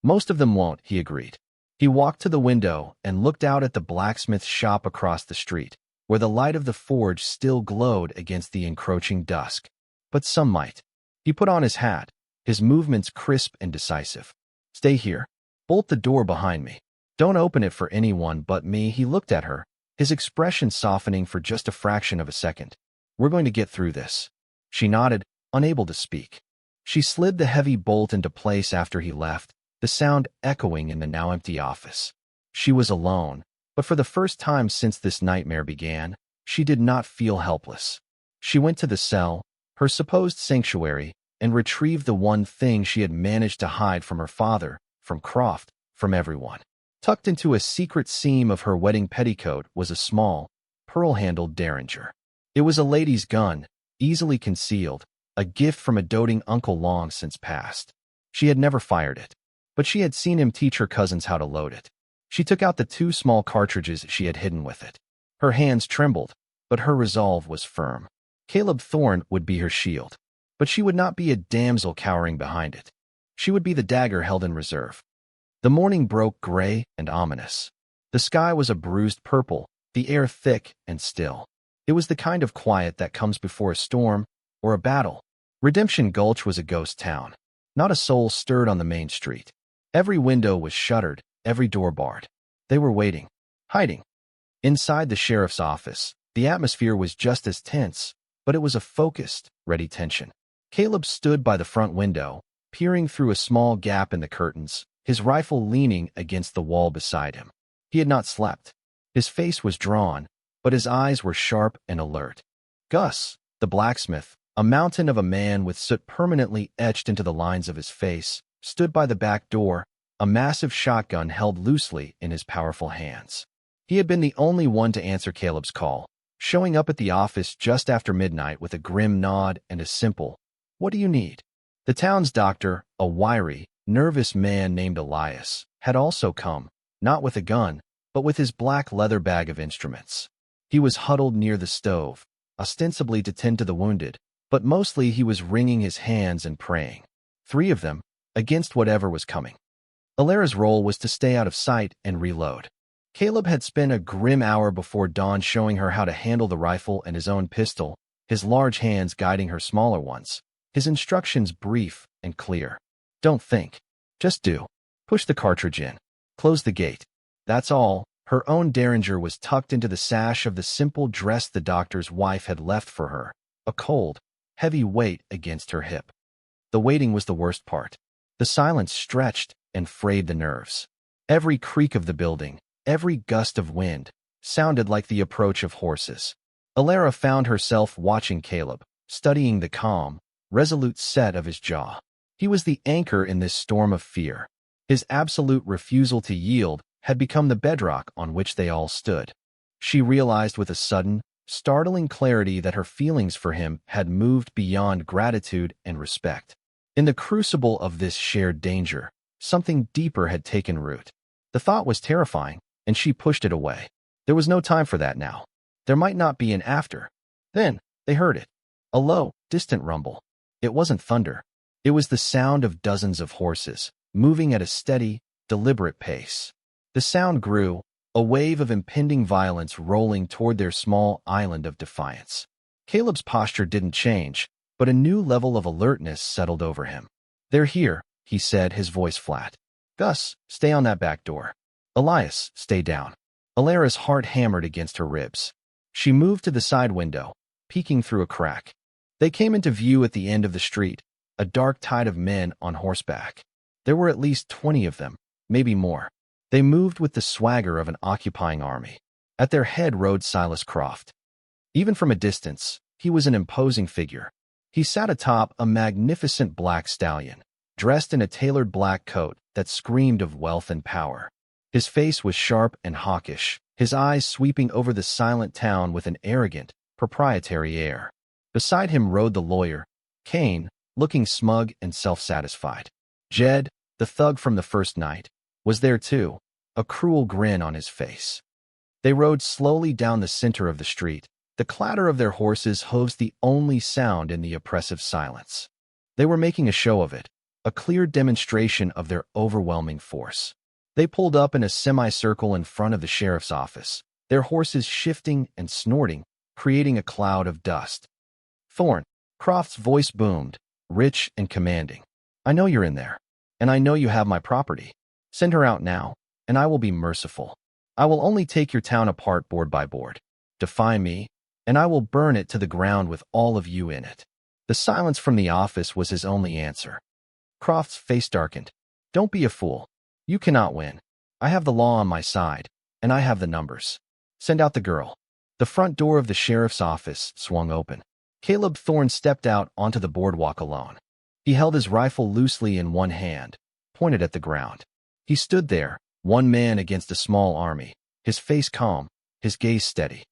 "Most of them won't," he agreed. He walked to the window and looked out at the blacksmith shop across the street, where the light of the forge still glowed against the encroaching dusk. But some might. He put on his hat, his movements crisp and decisive. "Stay here. Bolt the door behind me. Don't open it for anyone but me." He looked at her, his expression softening for just a fraction of a second. "We're going to get through this." She nodded, unable to speak. She slid the heavy bolt into place after he left, the sound echoing in the now empty office. She was alone, but for the first time since this nightmare began, she did not feel helpless. She went to the cell, her supposed sanctuary, and retrieved the one thing she had managed to hide from her father, from Croft, from everyone. Tucked into a secret seam of her wedding petticoat was a small, pearl-handled derringer. It was a lady's gun, easily concealed, a gift from a doting uncle long since passed. She had never fired it, but she had seen him teach her cousins how to load it. She took out the 2 small cartridges she had hidden with it. Her hands trembled, but her resolve was firm. Caleb Thorne would be her shield, but she would not be a damsel cowering behind it. She would be the dagger held in reserve. The morning broke gray and ominous. The sky was a bruised purple, the air thick and still. It was the kind of quiet that comes before a storm or a battle. Redemption Gulch was a ghost town. Not a soul stirred on the main street. Every window was shuttered, every door barred. They were waiting, hiding. Inside the sheriff's office, the atmosphere was just as tense, but it was a focused, ready tension. Caleb stood by the front window, peering through a small gap in the curtains, his rifle leaning against the wall beside him. He had not slept. His face was drawn, but his eyes were sharp and alert. Gus, the blacksmith, a mountain of a man with soot permanently etched into the lines of his face, stood by the back door, a massive shotgun held loosely in his powerful hands. He had been the only one to answer Caleb's call, showing up at the office just after midnight with a grim nod and a simple, "What do you need?" The town's doctor, a wiry, nervous man named Elias, had also come, not with a gun, but with his black leather bag of instruments. He was huddled near the stove, ostensibly to tend to the wounded, but mostly he was wringing his hands and praying. 3 of them, against whatever was coming. Alara's role was to stay out of sight and reload. Caleb had spent a grim hour before dawn showing her how to handle the rifle and his own pistol, his large hands guiding her smaller ones, his instructions brief and clear. "Don't think. Just do. Push the cartridge in. Close the gate. That's all." Her own derringer was tucked into the sash of the simple dress the doctor's wife had left for her, a cold, heavy weight against her hip. The waiting was the worst part. The silence stretched and frayed the nerves. Every creak of the building, Every gust of wind sounded like the approach of horses. Alara found herself watching Caleb, studying the calm, resolute set of his jaw. He was the anchor in this storm of fear. His absolute refusal to yield had become the bedrock on which they all stood. She realized with a sudden, startling clarity that her feelings for him had moved beyond gratitude and respect. In the crucible of this shared danger, something deeper had taken root. The thought was terrifying, and she pushed it away. There was no time for that now. There might not be an after. Then, they heard it. A low, distant rumble. It wasn't thunder. It was the sound of dozens of horses, moving at a steady, deliberate pace. The sound grew, a wave of impending violence rolling toward their small island of defiance. Caleb's posture didn't change, but a new level of alertness settled over him. "They're here," he said, his voice flat. "Gus, stay on that back door. Elias, stay down." Alara's heart hammered against her ribs. She moved to the side window, peeking through a crack. They came into view at the end of the street, a dark tide of men on horseback. There were at least 20 of them, maybe more. They moved with the swagger of an occupying army. At their head rode Silas Croft. Even from a distance, he was an imposing figure. He sat atop a magnificent black stallion, dressed in a tailored black coat that screamed of wealth and power. His face was sharp and hawkish, his eyes sweeping over the silent town with an arrogant, proprietary air. Beside him rode the lawyer, Cain, looking smug and self-satisfied. Jed, the thug from the first night, was there too, a cruel grin on his face. They rode slowly down the center of the street. The clatter of their horses hoves the only sound in the oppressive silence. They were making a show of it, a clear demonstration of their overwhelming force. They pulled up in a semicircle in front of the sheriff's office, their horses shifting and snorting, creating a cloud of dust. "Thorne," Croft's voice boomed, rich and commanding. "I know you're in there, and I know you have my property. Send her out now, and I will be merciful. I will only take your town apart board by board. Defy me, and I will burn it to the ground with all of you in it." The silence from the office was his only answer. Croft's face darkened. "Don't be a fool. You cannot win. I have the law on my side, and I have the numbers. Send out the girl." The front door of the sheriff's office swung open. Caleb Thorne stepped out onto the boardwalk alone. He held his rifle loosely in one hand, pointed at the ground. He stood there, one man against a small army, his face calm, his gaze steady.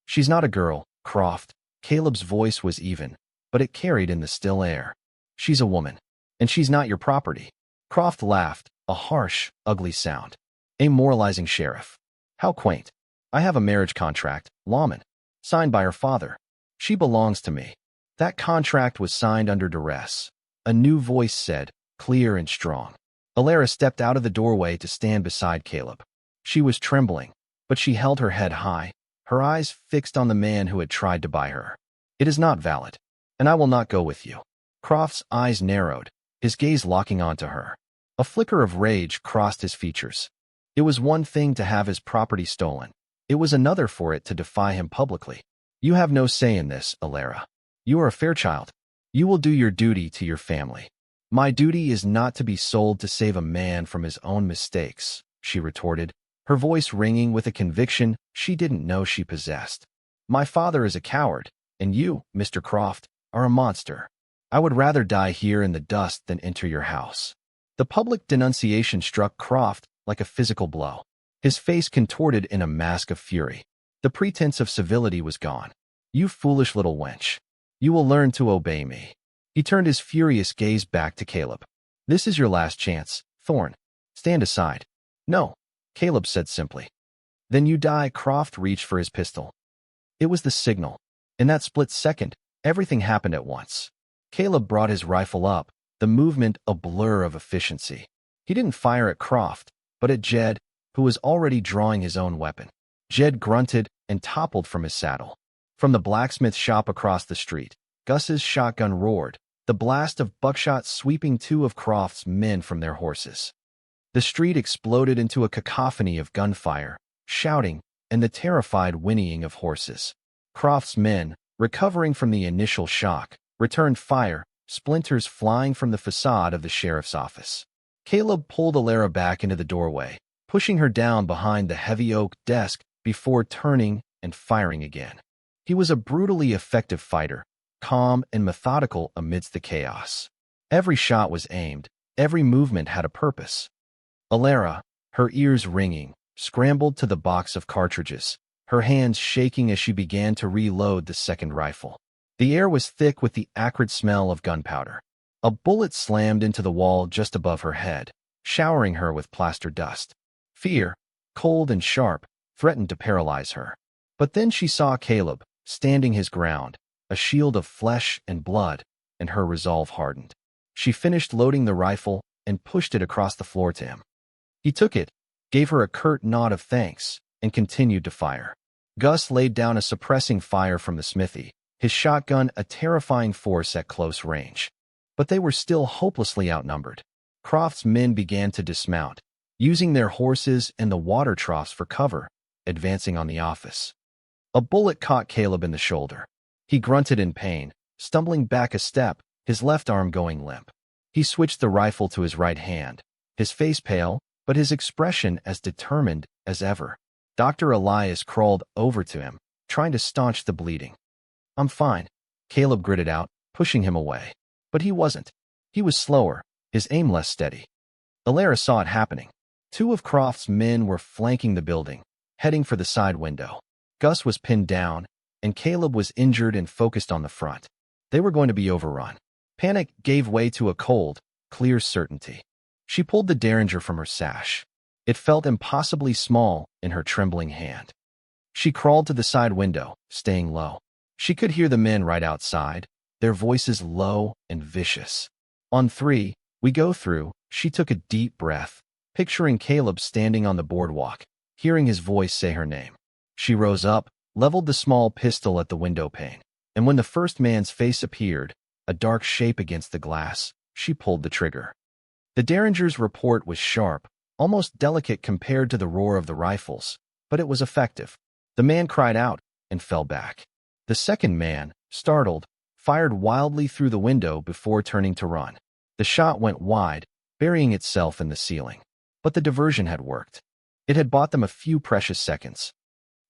"She's not a girl, Croft." Caleb's voice was even, but it carried in the still air. "She's a woman, and she's not your property." Croft laughed, a harsh, ugly sound. "A moralizing sheriff. How quaint. I have a marriage contract, lawmen, signed by her father. She belongs to me." That contract was signed under duress. A new voice said, clear and strong. Alara stepped out of the doorway to stand beside Caleb. She was trembling, but she held her head high, her eyes fixed on the man who had tried to buy her. "It is not valid, and I will not go with you." Croft's eyes narrowed, his gaze locking onto her. A flicker of rage crossed his features. It was one thing to have his property stolen. It was another for it to defy him publicly. "You have no say in this, Alara. You are a Fairchild. You will do your duty to your family." "My duty is not to be sold to save a man from his own mistakes," she retorted, her voice ringing with a conviction she didn't know she possessed. "My father is a coward, and you, Mr. Croft, are a monster. I would rather die here in the dust than enter your house." The public denunciation struck Croft like a physical blow. His face contorted in a mask of fury. The pretense of civility was gone. "You foolish little wench. You will learn to obey me." He turned his furious gaze back to Caleb. "This is your last chance, Thorne. Stand aside." "No," Caleb said simply. "Then you die." Croft reached for his pistol. It was the signal. In that split second, everything happened at once. Caleb brought his rifle up, the movement a blur of efficiency. He didn't fire at Croft, but at Jed, who was already drawing his own weapon. Jed grunted and toppled from his saddle. From the blacksmith shop across the street, Gus's shotgun roared, the blast of buckshot sweeping two of Croft's men from their horses. The street exploded into a cacophony of gunfire, shouting, and the terrified whinnying of horses. Croft's men, recovering from the initial shock, returned fire, splinters flying from the facade of the sheriff's office. Caleb pulled Alara back into the doorway, pushing her down behind the heavy oak desk before turning and firing again. He was a brutally effective fighter, calm and methodical amidst the chaos. Every shot was aimed, every movement had a purpose. Alara, her ears ringing, scrambled to the box of cartridges, her hands shaking as she began to reload the second rifle. The air was thick with the acrid smell of gunpowder. A bullet slammed into the wall just above her head, showering her with plaster dust. Fear, cold and sharp, threatened to paralyze her. But then she saw Caleb, standing his ground, a shield of flesh and blood, and her resolve hardened. She finished loading the rifle and pushed it across the floor to him. He took it, gave her a curt nod of thanks, and continued to fire. Gus laid down a suppressing fire from the smithy, his shotgun a terrifying force at close range. But they were still hopelessly outnumbered. Croft's men began to dismount, using their horses and the water troughs for cover, advancing on the office. A bullet caught Caleb in the shoulder. He grunted in pain, stumbling back a step, his left arm going limp. He switched the rifle to his right hand, his face pale, but his expression as determined as ever. Dr. Elias crawled over to him, trying to staunch the bleeding. "I'm fine," Caleb gritted out, pushing him away. But he wasn't. He was slower, his aim less steady. Alara saw it happening. Two of Croft's men were flanking the building, heading for the side window. Gus was pinned down, and Caleb was injured and focused on the front. They were going to be overrun. Panic gave way to a cold, clear certainty. She pulled the derringer from her sash. It felt impossibly small in her trembling hand. She crawled to the side window, staying low. She could hear the men right outside, their voices low and vicious. On three, we go through. She took a deep breath, picturing Caleb standing on the boardwalk, hearing his voice say her name. She rose up, leveled the small pistol at the window pane, and when the first man's face appeared, a dark shape against the glass, she pulled the trigger. The derringer's report was sharp, almost delicate compared to the roar of the rifles, but it was effective. The man cried out and fell back. The second man, startled, fired wildly through the window before turning to run. The shot went wide, burying itself in the ceiling. But the diversion had worked. It had bought them a few precious seconds.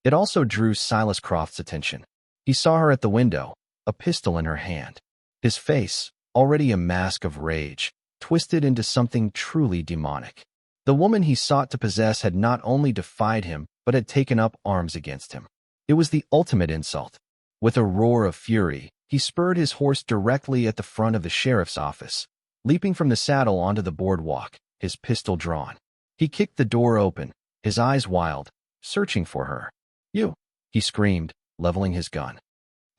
It also drew Silas Croft's attention. He saw her at the window, a pistol in her hand. His face, already a mask of rage, twisted into something truly demonic. The woman he sought to possess had not only defied him, but had taken up arms against him. It was the ultimate insult. With a roar of fury, he spurred his horse directly at the front of the sheriff's office, leaping from the saddle onto the boardwalk, his pistol drawn. He kicked the door open, his eyes wild, searching for her. "You!" he screamed, leveling his gun.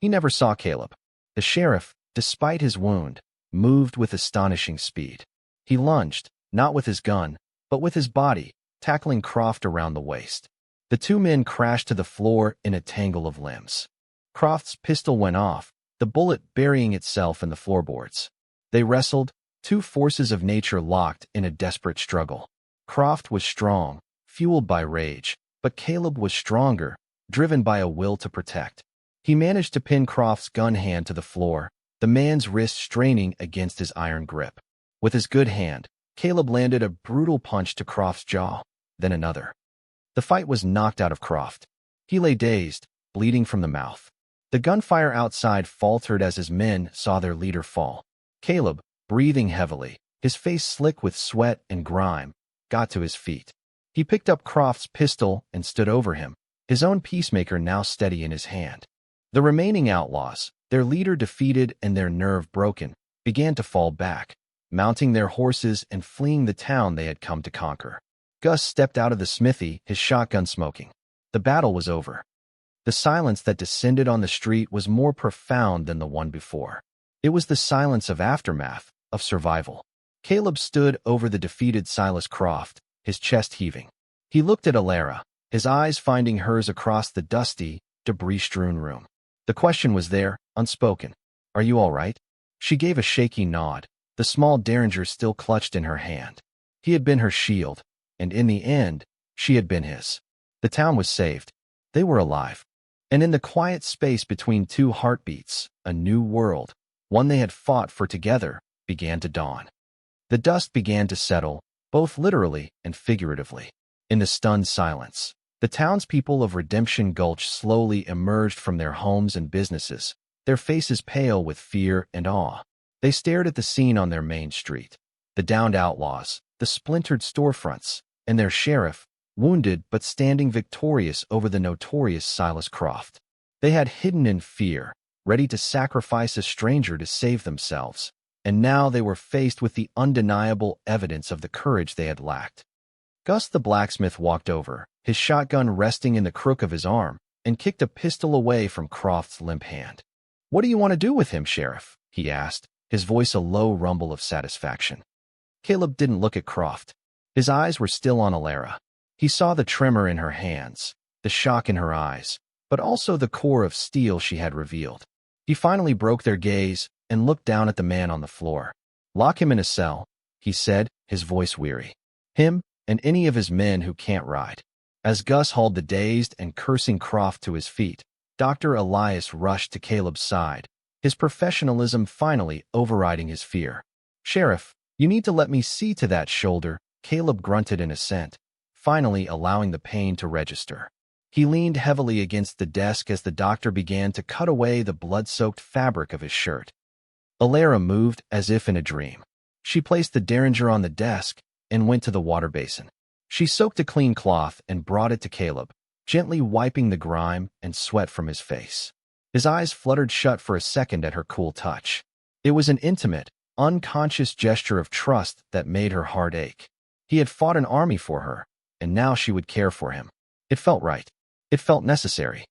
He never saw Caleb. The sheriff, despite his wound, moved with astonishing speed. He lunged, not with his gun, but with his body, tackling Croft around the waist. The two men crashed to the floor in a tangle of limbs. Croft's pistol went off, the bullet burying itself in the floorboards. They wrestled, two forces of nature locked in a desperate struggle. Croft was strong, fueled by rage, but Caleb was stronger, driven by a will to protect. He managed to pin Croft's gun hand to the floor, the man's wrist straining against his iron grip. With his good hand, Caleb landed a brutal punch to Croft's jaw, then another. The fight was knocked out of Croft. He lay dazed, bleeding from the mouth. The gunfire outside faltered as his men saw their leader fall. Caleb, breathing heavily, his face slick with sweat and grime, got to his feet. He picked up Croft's pistol and stood over him, his own peacemaker now steady in his hand. The remaining outlaws, their leader defeated and their nerve broken, began to fall back, mounting their horses and fleeing the town they had come to conquer. Gus stepped out of the smithy, his shotgun smoking. The battle was over. The silence that descended on the street was more profound than the one before. It was the silence of aftermath, of survival. Caleb stood over the defeated Silas Croft, his chest heaving. He looked at Alara, his eyes finding hers across the dusty, debris-strewn room. The question was there, unspoken. "Are you all right?" She gave a shaky nod, the small derringer still clutched in her hand. He had been her shield, and in the end, she had been his. The town was saved. They were alive. And in the quiet space between two heartbeats, a new world, one they had fought for together, began to dawn. The dust began to settle, both literally and figuratively. In the stunned silence, the townspeople of Redemption Gulch slowly emerged from their homes and businesses, their faces pale with fear and awe. They stared at the scene on their main street, the downed outlaws, the splintered storefronts, and their sheriff, wounded but standing victorious over the notorious Silas Croft. They had hidden in fear, ready to sacrifice a stranger to save themselves, and now they were faced with the undeniable evidence of the courage they had lacked. Gus the blacksmith walked over, his shotgun resting in the crook of his arm, and kicked a pistol away from Croft's limp hand. "What do you want to do with him, Sheriff?" he asked, his voice a low rumble of satisfaction. Caleb didn't look at Croft. His eyes were still on Alara. He saw the tremor in her hands, the shock in her eyes, but also the core of steel she had revealed. He finally broke their gaze and looked down at the man on the floor. "Lock him in a cell," he said, his voice weary. "Him and any of his men who can't ride." As Gus hauled the dazed and cursing Croft to his feet, Dr. Elias rushed to Caleb's side, his professionalism finally overriding his fear. "Sheriff, you need to let me see to that shoulder," Caleb grunted in assent, finally allowing the pain to register. He leaned heavily against the desk as the doctor began to cut away the blood-soaked fabric of his shirt. Alara moved as if in a dream. She placed the derringer on the desk and went to the water basin. She soaked a clean cloth and brought it to Caleb, gently wiping the grime and sweat from his face. His eyes fluttered shut for a second at her cool touch. It was an intimate, unconscious gesture of trust that made her heart ache. He had fought an army for her, and now she would care for him. It felt right. It felt necessary.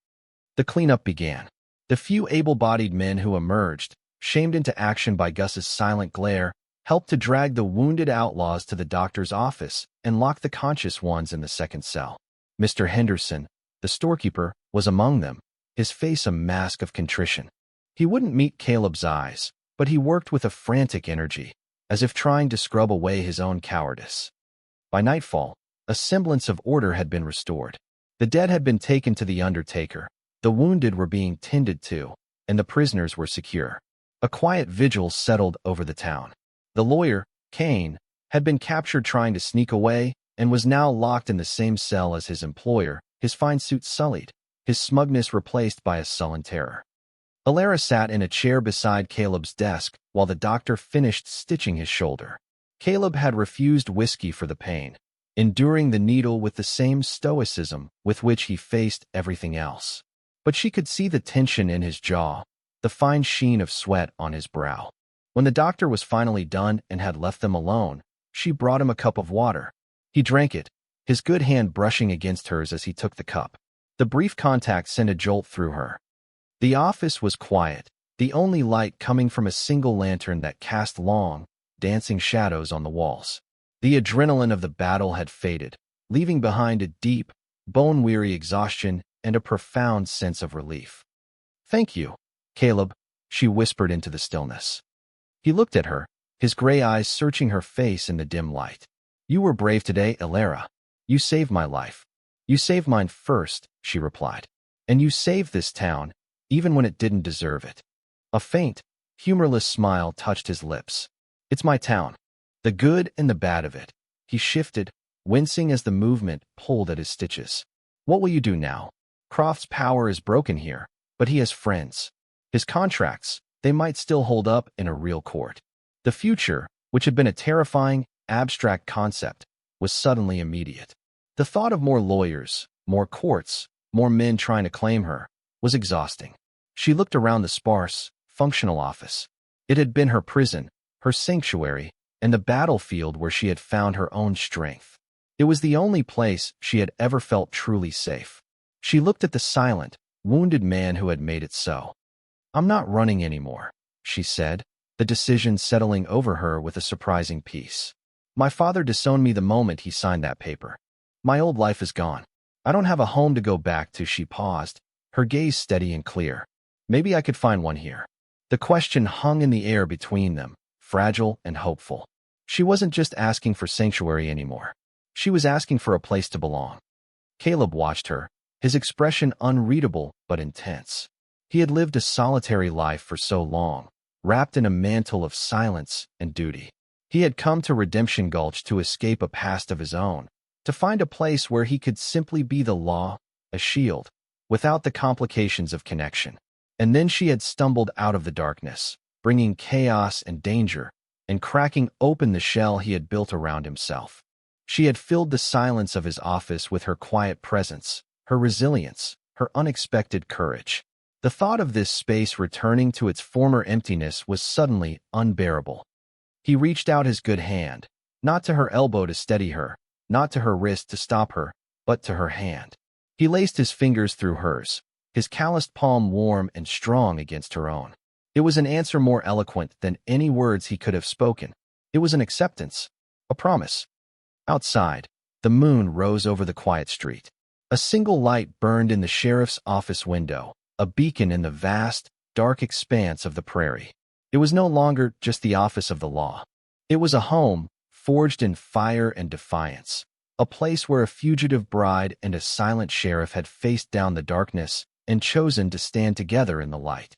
The cleanup began. The few able-bodied men who emerged, shamed into action by Gus's silent glare, helped to drag the wounded outlaws to the doctor's office and lock the conscious ones in the second cell. Mr. Henderson, the storekeeper, was among them, his face a mask of contrition. He wouldn't meet Caleb's eyes, but he worked with a frantic energy, as if trying to scrub away his own cowardice. By nightfall, a semblance of order had been restored. The dead had been taken to the undertaker, the wounded were being tended to, and the prisoners were secure. A quiet vigil settled over the town. The lawyer, Kane, had been captured trying to sneak away and was now locked in the same cell as his employer, his fine suit sullied, his smugness replaced by a sullen terror. Alara sat in a chair beside Caleb's desk while the doctor finished stitching his shoulder. Caleb had refused whiskey for the pain, enduring the needle with the same stoicism with which he faced everything else. But she could see the tension in his jaw, the fine sheen of sweat on his brow. When the doctor was finally done and had left them alone, she brought him a cup of water. He drank it, his good hand brushing against hers as he took the cup. The brief contact sent a jolt through her. The office was quiet, the only light coming from a single lantern that cast long, dancing shadows on the walls. The adrenaline of the battle had faded, leaving behind a deep, bone-weary exhaustion and a profound sense of relief. "Thank you, Caleb," she whispered into the stillness. He looked at her, his gray eyes searching her face in the dim light. "You were brave today, Alara. You saved my life." "You saved mine first," she replied. "And you saved this town, even when it didn't deserve it." A faint, humorless smile touched his lips. "It's my town. The good and the bad of it." He shifted, wincing as the movement pulled at his stitches. "What will you do now? Croft's power is broken here, but he has friends. His contracts, they might still hold up in a real court." The future, which had been a terrifying, abstract concept, was suddenly immediate. The thought of more lawyers, more courts, more men trying to claim her, was exhausting. She looked around the sparse, functional office. It had been her prison, her sanctuary, and the battlefield where she had found her own strength. It was the only place she had ever felt truly safe. She looked at the silent, wounded man who had made it so. "I'm not running anymore," she said, the decision settling over her with a surprising peace. "My father disowned me the moment he signed that paper. My old life is gone. I don't have a home to go back to." She paused, her gaze steady and clear. "Maybe I could find one here." The question hung in the air between them, fragile and hopeful. She wasn't just asking for sanctuary anymore. She was asking for a place to belong. Caleb watched her, his expression unreadable but intense. He had lived a solitary life for so long, wrapped in a mantle of silence and duty. He had come to Redemption Gulch to escape a past of his own, to find a place where he could simply be the law, a shield, without the complications of connection. And then she had stumbled out of the darkness, bringing chaos and danger, and cracking open the shell he had built around himself. She had filled the silence of his office with her quiet presence, her resilience, her unexpected courage. The thought of this space returning to its former emptiness was suddenly unbearable. He reached out his good hand, not to her elbow to steady her, not to her wrist to stop her, but to her hand. He laced his fingers through hers, his calloused palm warm and strong against her own. It was an answer more eloquent than any words he could have spoken. It was an acceptance, a promise. Outside, the moon rose over the quiet street. A single light burned in the sheriff's office window, a beacon in the vast, dark expanse of the prairie. It was no longer just the office of the law. It was a home, forged in fire and defiance, a place where a fugitive bride and a silent sheriff had faced down the darkness and chosen to stand together in the light.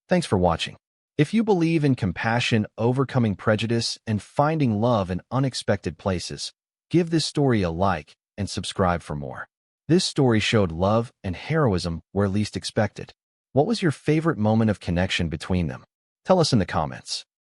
Thanks for watching. If you believe in compassion, overcoming prejudice, and finding love in unexpected places, give this story a like and subscribe for more. This story showed love and heroism where least expected. What was your favorite moment of connection between them? Tell us in the comments.